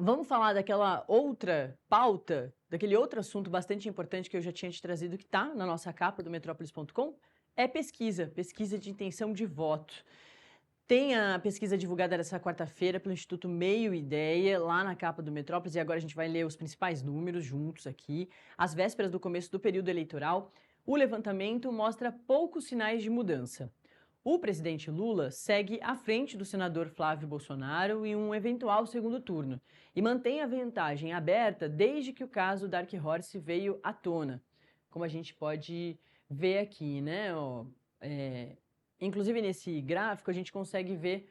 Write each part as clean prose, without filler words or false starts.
Vamos falar daquela outra pauta, daquele outro assunto bastante importante que eu já tinha te trazido, que está na nossa capa do Metrópolis.com, é pesquisa de intenção de voto. Tem a pesquisa divulgada nessa quarta-feira pelo Instituto Meio Ideia, lá na capa do Metrópolis, e agora a gente vai ler os principais números juntos aqui. Às vésperas do começo do período eleitoral, o levantamento mostra poucos sinais de mudança. O presidente Lula segue à frente do senador Flávio Bolsonaro em um eventual segundo turno e mantém a vantagem aberta desde que o caso Dark Horse veio à tona, como a gente pode ver aqui, né? Inclusive nesse gráfico a gente consegue ver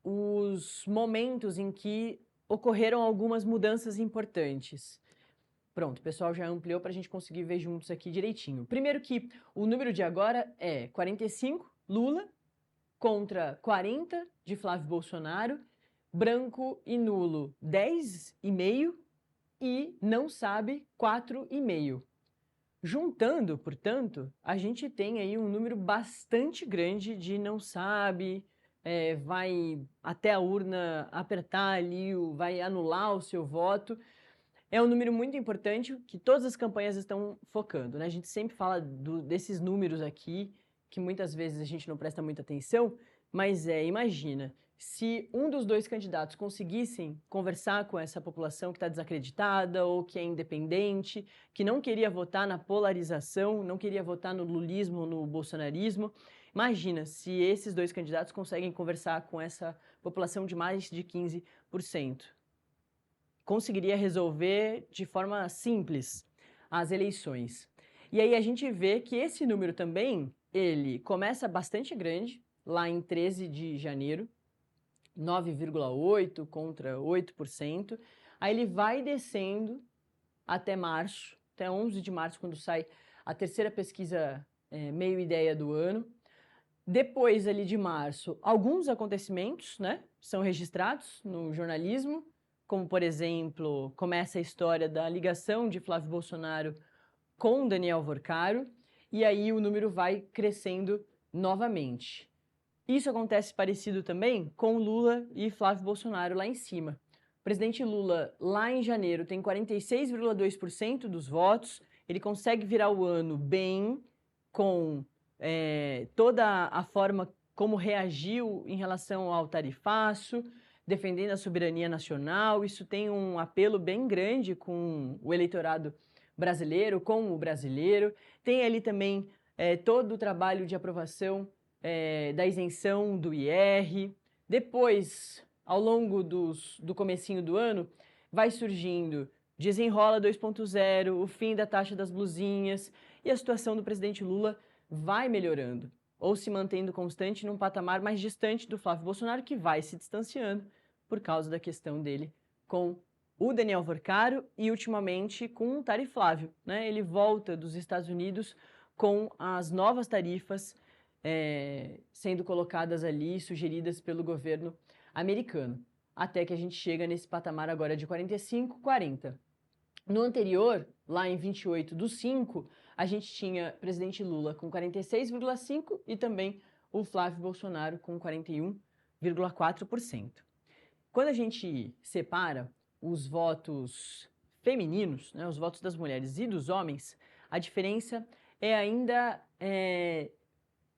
os momentos em que ocorreram algumas mudanças importantes. Pronto, o pessoal já ampliou para a gente conseguir ver juntos aqui direitinho. Primeiro que o número de agora é 45, Lula, contra 40 de Flávio Bolsonaro, branco e nulo 10,5 e não sabe 4,5. Juntando, portanto, a gente tem aí um número bastante grande de não sabe, vai até a urna apertar ali, vai anular o seu voto. É um número muito importante que todas as campanhas estão focando, né? A gente sempre fala desses números aqui, que muitas vezes a gente não presta muita atenção, mas imagina, se um dos dois candidatos conseguissem conversar com essa população que está desacreditada ou que é independente, que não queria votar na polarização, não queria votar no lulismo, no bolsonarismo, imagina se esses dois candidatos conseguem conversar com essa população de mais de 15%. Conseguiria resolver de forma simples as eleições. E aí a gente vê que esse número também, ele começa bastante grande, lá em 13 de janeiro, 9,8% contra 8%. Aí ele vai descendo até março, até 11 de março, quando sai a terceira pesquisa meio ideia do ano. Depois ali de março, alguns acontecimentos, né, são registrados no jornalismo, como, por exemplo, começa a história da ligação de Flávio Bolsonaro com Daniel Vorcaro, e aí o número vai crescendo novamente. Isso acontece parecido também com Lula e Flávio Bolsonaro lá em cima. O presidente Lula, lá em janeiro, tem 46,2% dos votos, ele consegue virar o ano bem, com toda a forma como reagiu em relação ao tarifaço, defendendo a soberania nacional. Isso tem um apelo bem grande com o eleitorado brasileiro, com o brasileiro. Tem ali também todo o trabalho de aprovação da isenção do IR. Depois, ao longo do comecinho do ano, vai surgindo Desenrola 2.0, o fim da taxa das blusinhas, e a situação do presidente Lula vai melhorando, ou se mantendo constante num patamar mais distante do Flávio Bolsonaro, que vai se distanciando por causa da questão dele com o Daniel Vorcaro e, ultimamente, com o Tarif Flávio, né? Ele volta dos Estados Unidos com as novas tarifas sendo colocadas ali, sugeridas pelo governo americano, até que a gente chega nesse patamar agora de 45, 40. No anterior, lá em 28/5, a gente tinha presidente Lula com 46,5% e também o Flávio Bolsonaro com 41,4%. Quando a gente separa os votos femininos, né, os votos das mulheres e dos homens, a diferença é ainda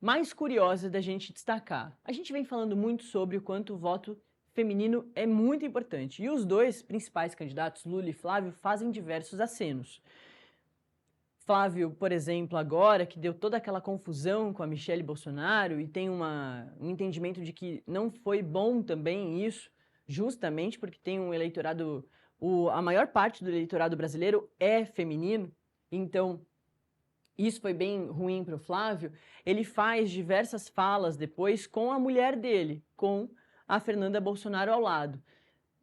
mais curiosa da gente destacar. A gente vem falando muito sobre o quanto o voto feminino é muito importante. E os dois principais candidatos, Lula e Flávio, fazem diversos acenos. Flávio, por exemplo, agora que deu toda aquela confusão com a Michelle Bolsonaro e tem um entendimento de que não foi bom também isso, justamente porque tem um eleitorado, a maior parte do eleitorado brasileiro é feminino, então isso foi bem ruim para o Flávio. Ele faz diversas falas depois com a mulher dele, com a Fernanda Bolsonaro ao lado,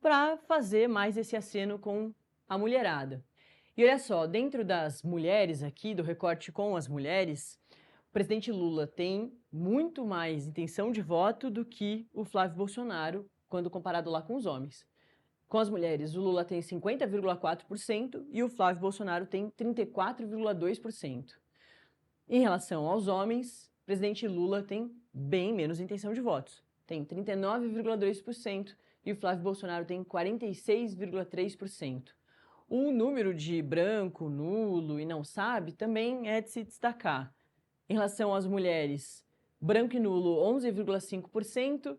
para fazer mais esse aceno com a mulherada. E olha só, dentro das mulheres aqui, do recorte com as mulheres, o presidente Lula tem muito mais intenção de voto do que o Flávio Bolsonaro, quando comparado lá com os homens. Com as mulheres, o Lula tem 50,4% e o Flávio Bolsonaro tem 34,2%. Em relação aos homens, o presidente Lula tem bem menos intenção de votos. Tem 39,2% e o Flávio Bolsonaro tem 46,3%. O número de branco, nulo e não sabe também é de se destacar. Em relação às mulheres, branco e nulo 11,5%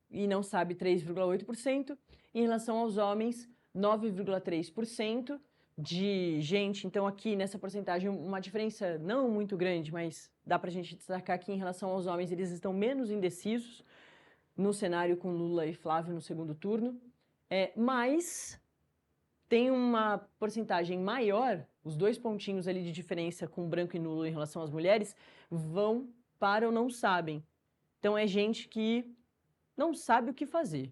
e não sabe 3,8%. Em relação aos homens, 9,3% de gente. Então aqui nessa porcentagem uma diferença não muito grande, mas dá pra gente destacar que em relação aos homens eles estão menos indecisos no cenário com Lula e Flávio no segundo turno, mas tem uma porcentagem maior, os 2 pontinhos ali de diferença com branco e nulo em relação às mulheres, vão para o não sabem. Então é gente que não sabe o que fazer,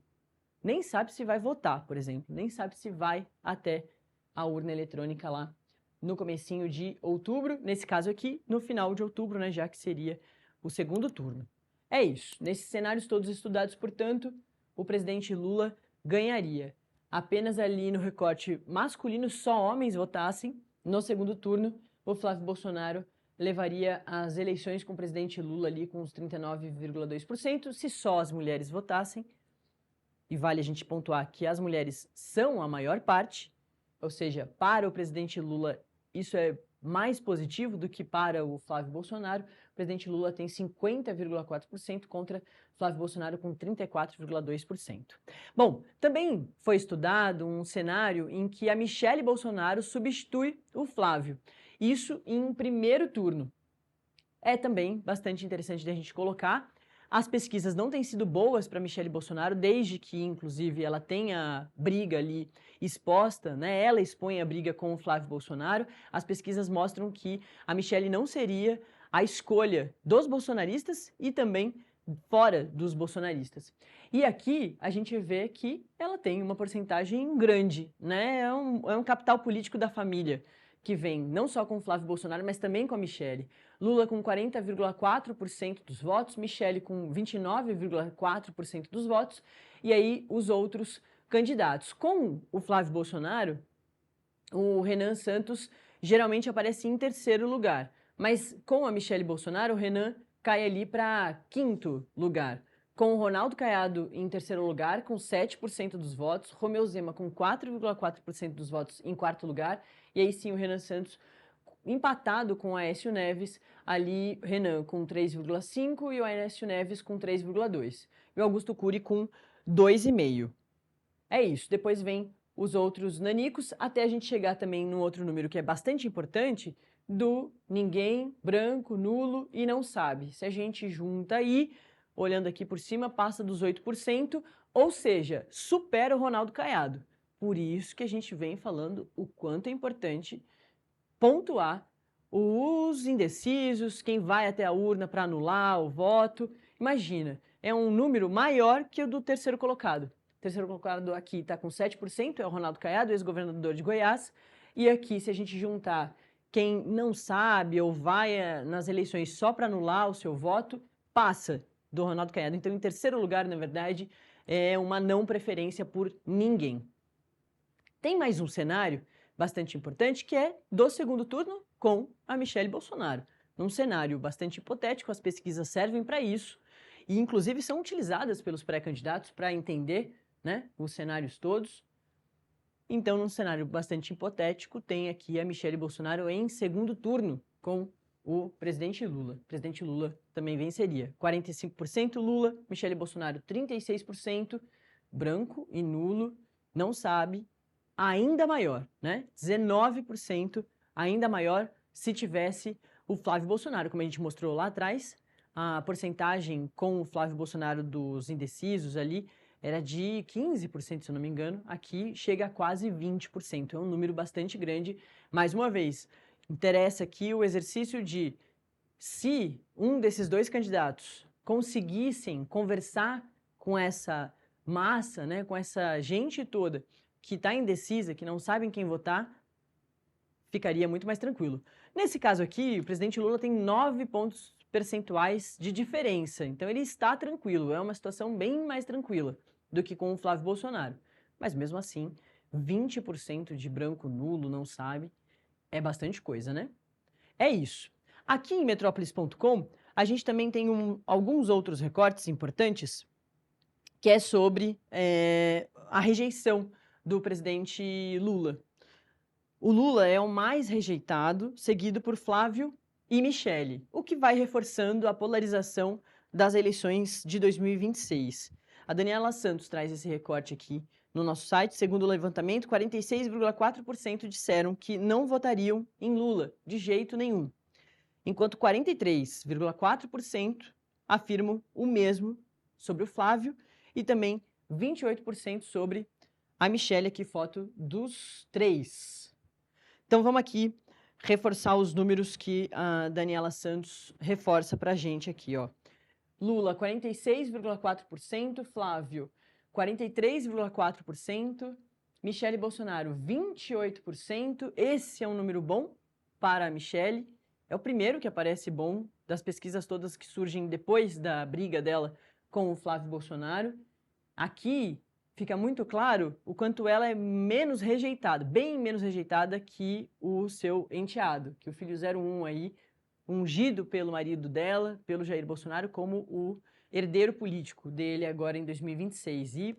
nem sabe se vai votar, por exemplo, nem sabe se vai até a urna eletrônica lá no comecinho de outubro, nesse caso aqui, no final de outubro, né, já que seria o segundo turno. É isso. Nesses cenários todos estudados, portanto, o presidente Lula ganharia. Apenas ali no recorte masculino, só homens votassem. No segundo turno, o Flávio Bolsonaro levaria as eleições com o presidente Lula ali com os 39,2%. Se só as mulheres votassem, e vale a gente pontuar que as mulheres são a maior parte, ou seja, para o presidente Lula isso é mais positivo do que para o Flávio Bolsonaro. O presidente Lula tem 50,4% contra Flávio Bolsonaro com 34,2%. Bom, também foi estudado um cenário em que a Michelle Bolsonaro substitui o Flávio. Isso em primeiro turno. É também bastante interessante de a gente colocar. As pesquisas não têm sido boas para Michelle Bolsonaro, desde que, inclusive, ela tenha briga ali exposta, né? Ela expõe a briga com o Flávio Bolsonaro. As pesquisas mostram que a Michelle não seria a escolha dos bolsonaristas e também fora dos bolsonaristas. E aqui a gente vê que ela tem uma porcentagem grande, né? É um capital político da família que vem não só com o Flávio Bolsonaro, mas também com a Michelle. Lula com 40,4% dos votos, Michelle com 29,4% dos votos, e aí os outros candidatos. Com o Flávio Bolsonaro, o Renan Santos geralmente aparece em terceiro lugar, mas com a Michelle Bolsonaro, o Renan cai ali para quinto lugar. Com o Ronaldo Caiado em terceiro lugar, com 7% dos votos, Romeu Zema com 4,4% dos votos em quarto lugar, e aí sim o Renan Santos empatado com o Aécio Neves, ali Renan com 3,5% e o Aécio Neves com 3,2%. E o Augusto Cury com 2,5%. É isso, depois vem os outros nanicos, até a gente chegar também num outro número que é bastante importante, do ninguém, branco, nulo e não sabe. Se a gente junta aí, olhando aqui por cima, passa dos 8%, ou seja, supera o Ronaldo Caiado. Por isso que a gente vem falando o quanto é importante pontuar os indecisos, quem vai até a urna para anular o voto. Imagina, é um número maior que o do terceiro colocado. O terceiro colocado aqui está com 7%, é o Ronaldo Caiado, ex-governador de Goiás. E aqui, se a gente juntar quem não sabe ou vai nas eleições só para anular o seu voto, passa do Ronaldo Caiado. Então, em terceiro lugar, na verdade, é uma não preferência por ninguém. Tem mais um cenário bastante importante, que é do segundo turno com a Michelle Bolsonaro. Num cenário bastante hipotético, as pesquisas servem para isso e, inclusive, são utilizadas pelos pré-candidatos para entender, né, os cenários todos. Então, num cenário bastante hipotético, tem aqui a Michelle Bolsonaro em segundo turno com o presidente Lula. O presidente Lula também venceria. 45% Lula, Michelle Bolsonaro 36%, branco e nulo, não sabe, ainda maior, né? 19%, ainda maior se tivesse o Flávio Bolsonaro. Como a gente mostrou lá atrás, a porcentagem com o Flávio Bolsonaro dos indecisos ali era de 15%, se eu não me engano. Aqui chega a quase 20%. É um número bastante grande. Mais uma vez, interessa aqui o exercício de se um desses dois candidatos conseguissem conversar com essa massa, né, com essa gente toda que está indecisa, que não sabem quem votar, ficaria muito mais tranquilo. Nesse caso aqui, o presidente Lula tem 9 pontos percentuais de diferença, então ele está tranquilo, é uma situação bem mais tranquila do que com o Flávio Bolsonaro. Mas mesmo assim, 20% de branco nulo não sabe, é bastante coisa, né? É isso. Aqui em Metrópolis.com, a gente também tem alguns outros recortes importantes que é sobre a rejeição do presidente Lula. O Lula é o mais rejeitado, seguido por Flávio e Michele, o que vai reforçando a polarização das eleições de 2026. A Daniela Santos traz esse recorte aqui no nosso site. Segundo o levantamento, 46,4% disseram que não votariam em Lula de jeito nenhum, enquanto 43,4% afirmam o mesmo sobre o Flávio e também 28% sobre a Michele, aqui foto dos três. Então vamos aqui reforçar os números que a Daniela Santos reforça para a gente aqui, ó. Lula, 46,4%, Flávio, 43,4%, Michele Bolsonaro, 28%. Esse é um número bom para a Michele. É o primeiro que aparece bom das pesquisas todas que surgem depois da briga dela com o Flávio Bolsonaro. Aqui fica muito claro o quanto ela é menos rejeitada, bem menos rejeitada que o seu enteado, que o filho 01 aí, ungido pelo marido dela, pelo Jair Bolsonaro, como o herdeiro político dele agora em 2026. E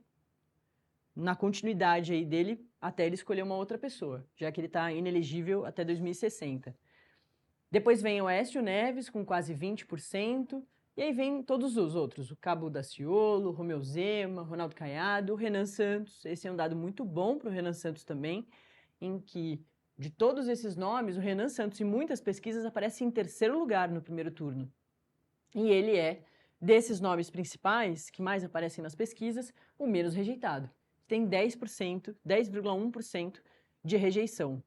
na continuidade aí dele, até ele escolher uma outra pessoa, já que ele está inelegível até 2060. Depois vem o Aécio Neves, com quase 20%, e aí vem todos os outros, o Cabo Daciolo, Romeu Zema, Ronaldo Caiado, o Renan Santos. Esse é um dado muito bom para o Renan Santos também, em que de todos esses nomes, o Renan Santos, em muitas pesquisas, aparece em terceiro lugar no primeiro turno. E ele é, desses nomes principais, que mais aparecem nas pesquisas, o menos rejeitado. Tem 10%, 10,1% de rejeição.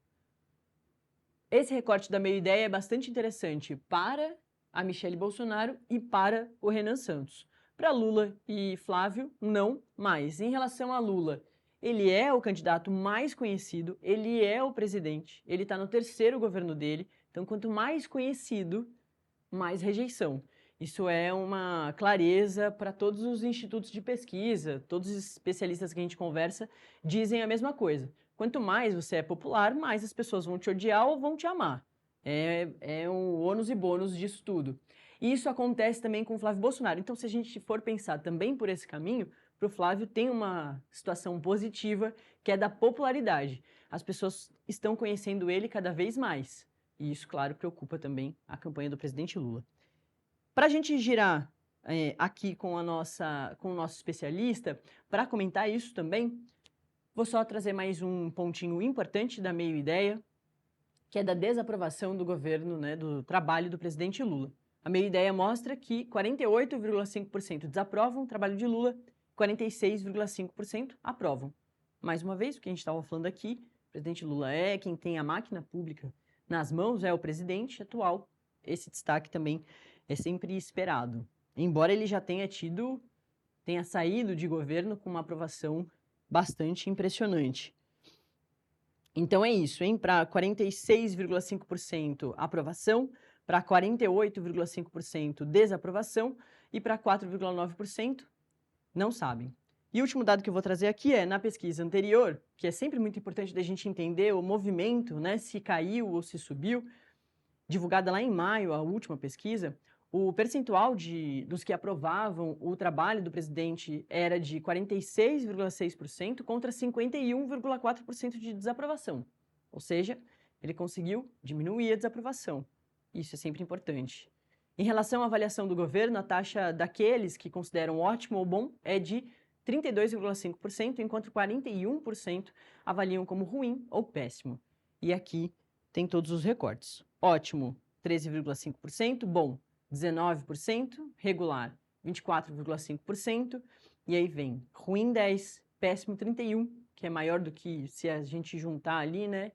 Esse recorte da Meio Ideia é bastante interessante para a Michele Bolsonaro e para o Renan Santos. Para Lula e Flávio, não mais. Em relação a Lula, ele é o candidato mais conhecido, ele é o presidente, ele está no terceiro governo dele, então quanto mais conhecido, mais rejeição. Isso é uma clareza para todos os institutos de pesquisa, todos os especialistas que a gente conversa dizem a mesma coisa. Quanto mais você é popular, mais as pessoas vão te odiar ou vão te amar. É um ônus e bônus disso tudo. E isso acontece também com o Flávio Bolsonaro. Então, se a gente for pensar também por esse caminho, para o Flávio tem uma situação positiva, que é da popularidade. As pessoas estão conhecendo ele cada vez mais. E isso, claro, preocupa também a campanha do presidente Lula. Para a gente girar aqui com o nosso especialista, para comentar isso também, vou só trazer mais um pontinho importante da Meio Ideia, que é da desaprovação do governo, né, do trabalho do presidente Lula. A Meio Ideia mostra que 48,5% desaprovam o trabalho de Lula, 46,5% aprovam. Mais uma vez, o que a gente estava falando aqui, o presidente Lula é quem tem a máquina pública nas mãos, é o presidente atual. Esse destaque também é sempre esperado. Embora ele já tenha saído de governo com uma aprovação bastante impressionante. Então é isso, hein? Para 46,5% aprovação, para 48,5% desaprovação e para 4,9% não sabem. E o último dado que eu vou trazer aqui é, na pesquisa anterior, que é sempre muito importante da gente entender o movimento, né, se caiu ou se subiu, divulgada lá em maio, a última pesquisa, o percentual dos que aprovavam o trabalho do presidente era de 46,6% contra 51,4% de desaprovação. Ou seja, ele conseguiu diminuir a desaprovação. Isso é sempre importante. Em relação à avaliação do governo, a taxa daqueles que consideram ótimo ou bom é de 32,5%, enquanto 41% avaliam como ruim ou péssimo. E aqui tem todos os recortes. Ótimo, 13,5%, bom, 19%, regular, 24,5%, e aí vem ruim 10%, péssimo 31%, que é maior do que se a gente juntar ali, né,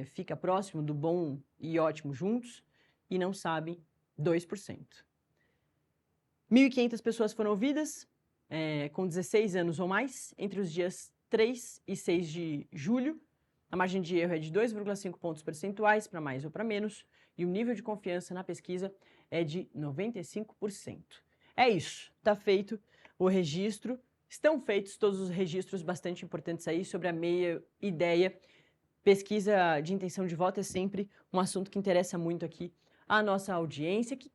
fica próximo do bom e ótimo juntos, e não sabem 2%. 1.500 pessoas foram ouvidas, com 16 anos ou mais, entre os dias 3 e 6 de julho. A margem de erro é de 2,5 pontos percentuais, para mais ou para menos, e o nível de confiança na pesquisa é de 95%. É isso, está feito o registro, estão feitos todos os registros bastante importantes aí sobre a Meia Ideia. Pesquisa de intenção de voto é sempre um assunto que interessa muito aqui a nossa audiência, que